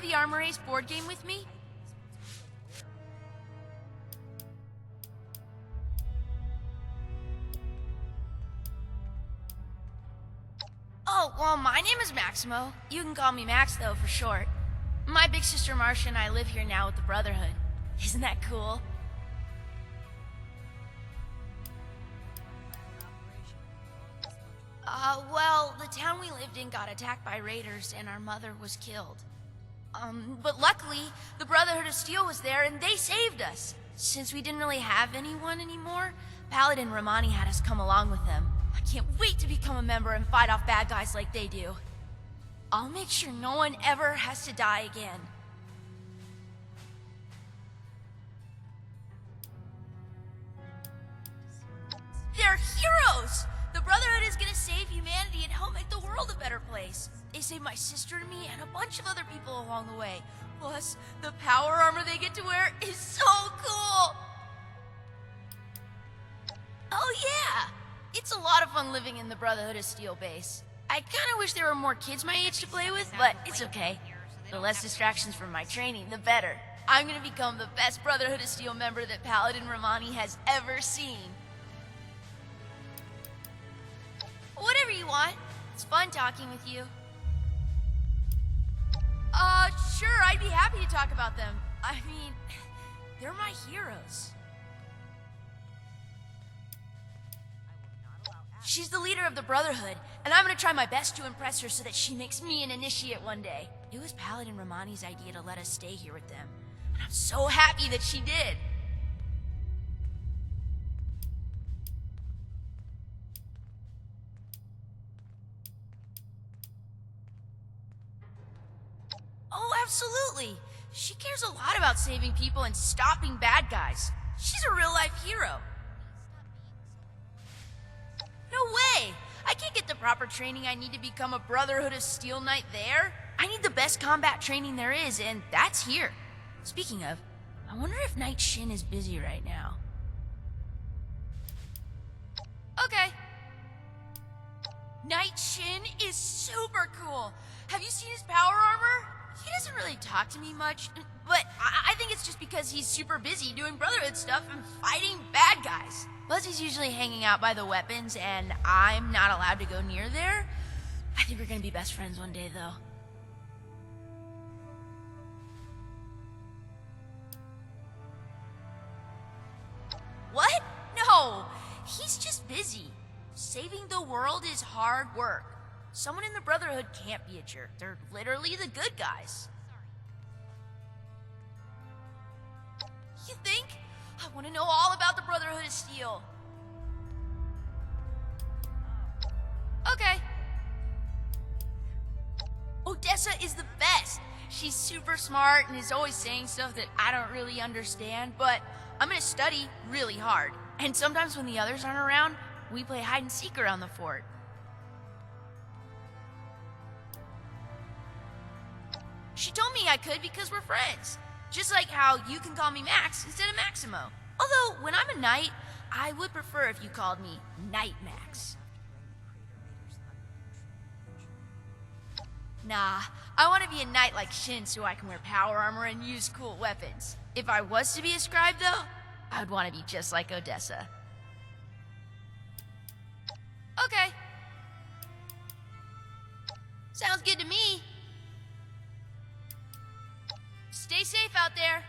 the Armor Ace board game with me? Oh, well, my name is Maximo. You can call me Max, though, for short. My big sister Marcia and I live here now with the Brotherhood. Isn't that cool? Well, the town we lived in got attacked by raiders and our mother was killed. But luckily, the Brotherhood of Steel was there and they saved us. Since we didn't really have anyone anymore, Paladin Romani had us come along with them. I can't wait to become a member and fight off bad guys like they do. I'll make sure no one ever has to die again. They're heroes! The Brotherhood is gonna save humanity and help make the world a better place. They saved my sister and me and a bunch of other people along the way. Plus, the power armor they get to wear is so cool! Oh yeah! It's a lot of fun living in the Brotherhood of Steel base. I kinda wish there were more kids my age to play with, but it's okay. The less distractions from my training, the better. I'm gonna become the best Brotherhood of Steel member that Paladin Romani has ever seen. Whatever you want. It's fun talking with you. Sure, I'd be happy to talk about them. I mean, they're my heroes. She's the leader of the Brotherhood, and I'm gonna try my best to impress her so that she makes me an initiate one day. It was Paladin Romani's idea to let us stay here with them, and I'm so happy that she did. Oh, absolutely. She cares a lot about saving people and stopping bad guys. She's a real-life hero. No way! I can't get the proper training I need to become a Brotherhood of Steel Knight there. I need the best combat training there is, and that's here. Speaking of, I wonder if Knight Shin is busy right now. Okay. Knight Shin is super cool. Have you seen his power armor? He doesn't really talk to me much, but I think it's just because he's super busy doing Brotherhood stuff and fighting bad guys. Plus, he's usually hanging out by the weapons, and I'm not allowed to go near there. I think we're gonna be best friends one day, though. What? No! He's just busy. Saving the world is hard work. Someone in the Brotherhood can't be a jerk. They're literally the good guys. You think? I want to know all about the Brotherhood of Steel. Okay. Odessa is the best. She's super smart and is always saying stuff that I don't really understand, but I'm gonna study really hard. And sometimes when the others aren't around, we play hide and seek around the fort. She told me I could because we're friends. Just like how you can call me Max instead of Maximo. Although, when I'm a knight, I would prefer if you called me Knight Max. Nah, I want to be a knight like Shin so I can wear power armor and use cool weapons. If I was to be a scribe, though, I would want to be just like Odessa. Okay. Sounds good to me. Stay safe out there.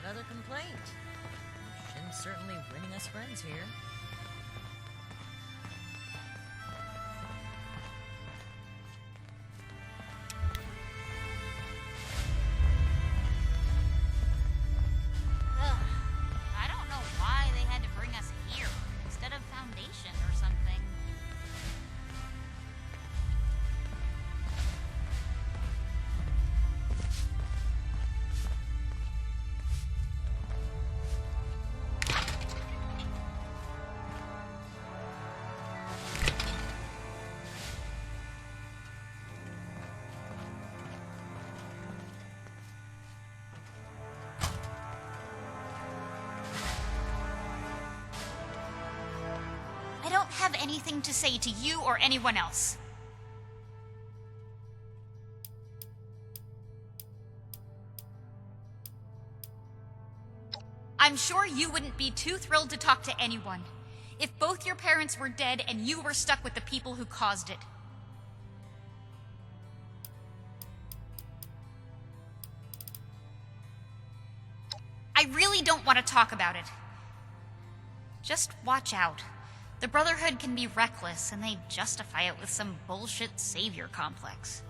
Another complaint. Shin's certainly winning us friends here. I don't know why they had to bring us here instead of Foundation or something. I don't have anything to say to you or anyone else. I'm sure you wouldn't be too thrilled to talk to anyone if both your parents were dead and you were stuck with the people who caused it. I really don't want to talk about it. Just watch out. The Brotherhood can be reckless, and they justify it with some bullshit savior complex.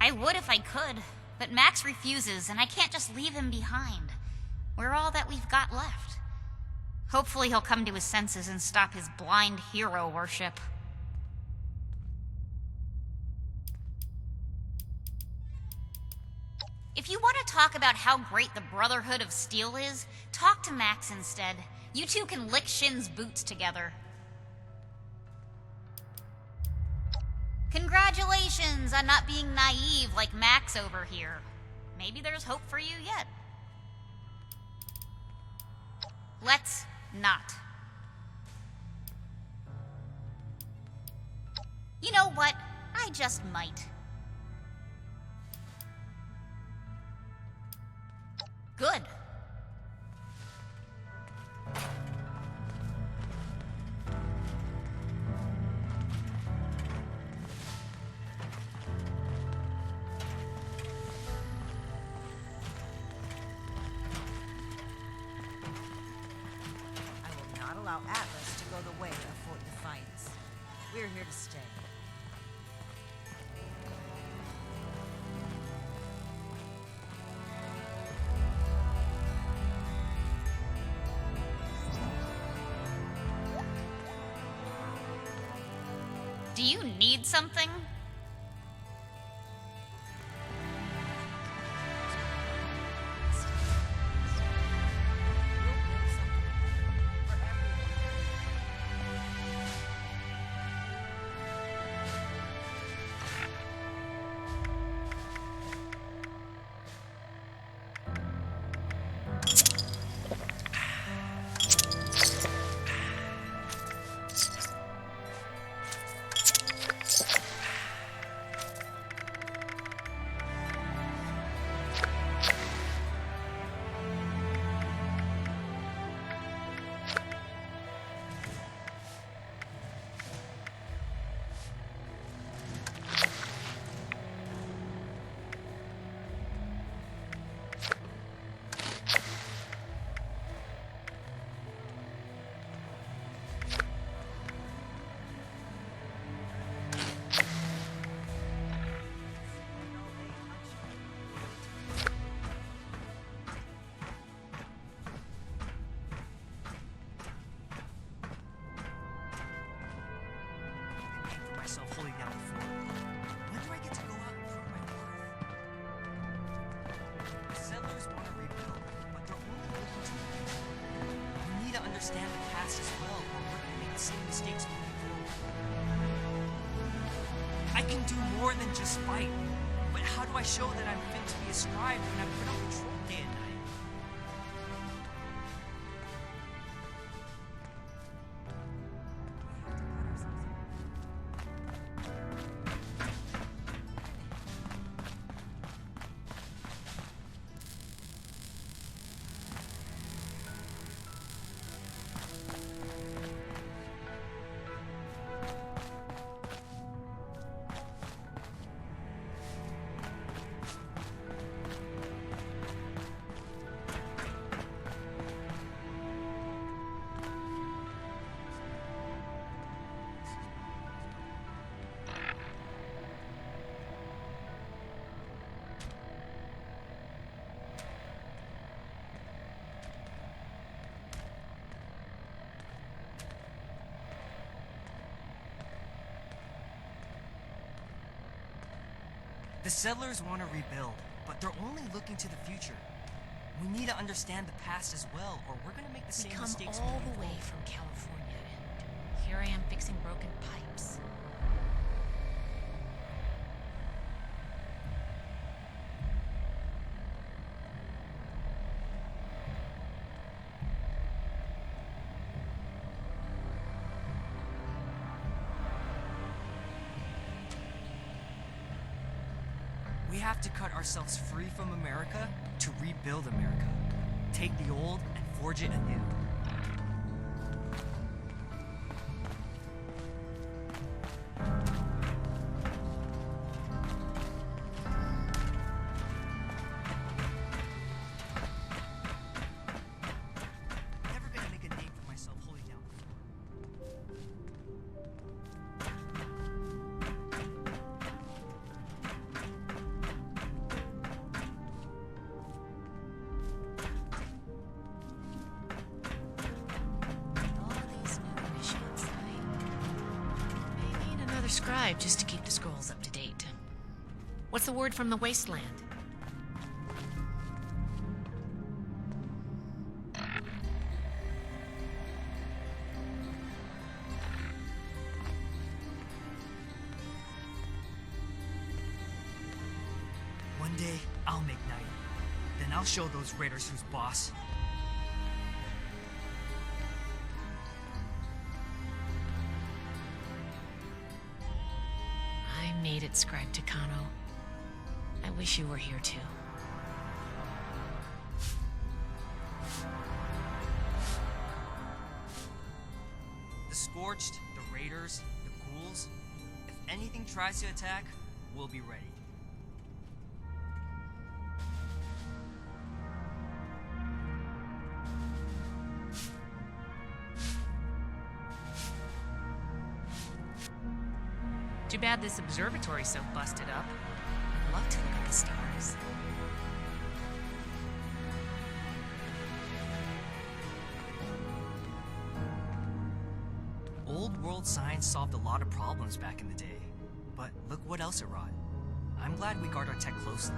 I would if I could, but Max refuses, and I can't just leave him behind. We're all that we've got left. Hopefully he'll come to his senses and stop his blind hero worship. If you want to talk about how great the Brotherhood of Steel is, talk to Max instead. You two can lick Shin's boots together. Congratulations on not being naive like Max over here. Maybe there's hope for you yet. Let's not. You know what? I just might. Good. Allow Atlas to go the way of Fort Defiance. We're here to stay. Do you need something? Holding down the fort. When do I get to go out and prove my worth? The settlers want to rebuild, but they're only looking to the future. We need to understand the past as well, or we're going to make the same mistakes moving forward. I can do more than just fight, but how do I show that I'm fit to be a scribe when I'm put on patrol day and night? The settlers want to rebuild, but they're only looking to the future. We need to understand the past as well, or we're going to make the same mistakes. We come all the way from California, and here I am fixing broken pipes. have to cut ourselves free from America to rebuild America. Take the old and forge it anew. Never gonna make a name for myself holding down the Scribe just to keep the scrolls up to date. What's the word from the wasteland? One day, I'll make night. Then I'll show those raiders who's boss. I made it, Scribe Takano. I wish you were here too. The Scorched, the Raiders, the Ghouls. If anything tries to attack, we'll be ready. Too bad this observatory's so busted up. I'd love to look at the stars. Old world science solved a lot of problems back in the day. But look what else it wrought. I'm glad we guard our tech closely.